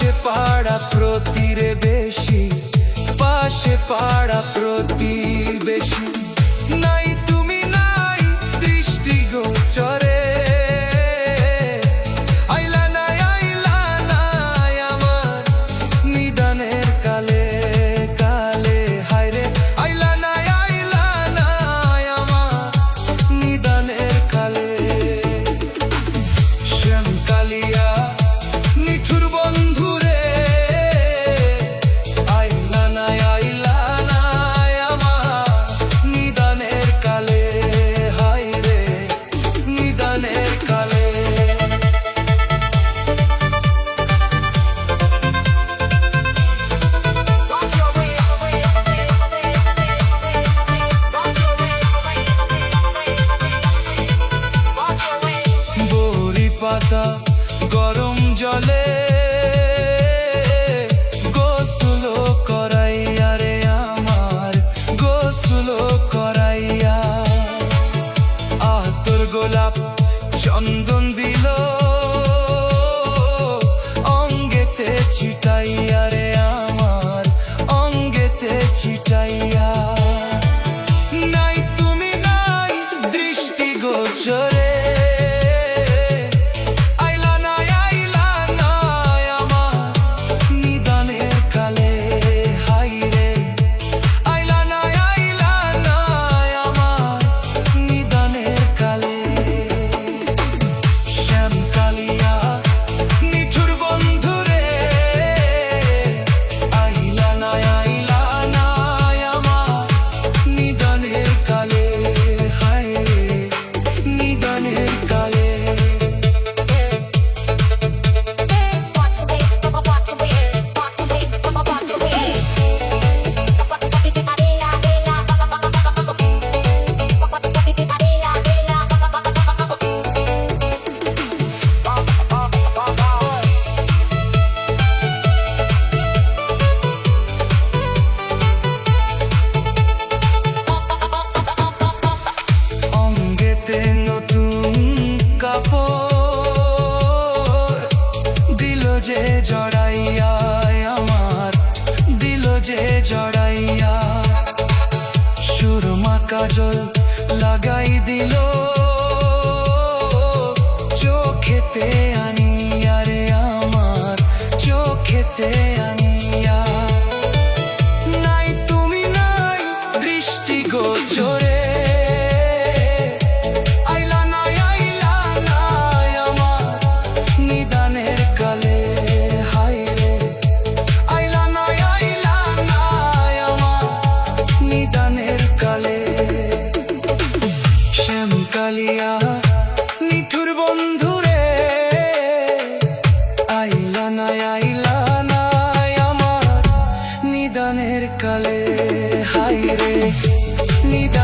পাশে পাড়া প্রতিবেশী, পাশে পাড়া প্রতিবেশী, নাই তুমি নাই দৃষ্টিগোচরে। আইলা নাই আমার নিদানের কালে কালে, হায়রে আইলা নাই আমার নিদানের কালে। শ্যামকালিয়া নিঠুর বন্ধুরে, আইলা নাই আমার নিদানের কালে, হায়রে নিদানের কালে। বড়ি পাতা গরম জলে গোসল করাইয়া রে আমার, গোসল করাইয়া। আতর গোলাপ চন্দন দিল অঙ্গেতে ছিটাইয়া রে আমার, অঙ্গেতে ছিটাইয়া। নাই তুমি নাই দৃষ্টিগোচরে, আইলা নাই আমার নিদানের কালে, হায়রে আইলা নাই আমার নিদানের কালে। শ্যামকালিয়া নিঠুর বন্ধুরে, আইলা নাই আমার নিদানের কালে, হায়রে নিদানের কালে। অঙ্গেতে নতুন কাপড় দিল যে জড়াইয়া আমার, দিল যে জড়াইয়া। সুরমা কাজল লাগাই দিল চোখেতে আনিয়া রে আমার, চোখেতে আনিয়া। নাই তুমি নাই দৃষ্টিগোচরে, আইলা নাই আমার নিদানের কালে, হায়রে আইলা নাই আমার নিদানের কালে। শ্যামকালিয়া নিঠুর বন্ধুরে, আইলা নাই আমার নিদানের কালে, হায়রে নিদানের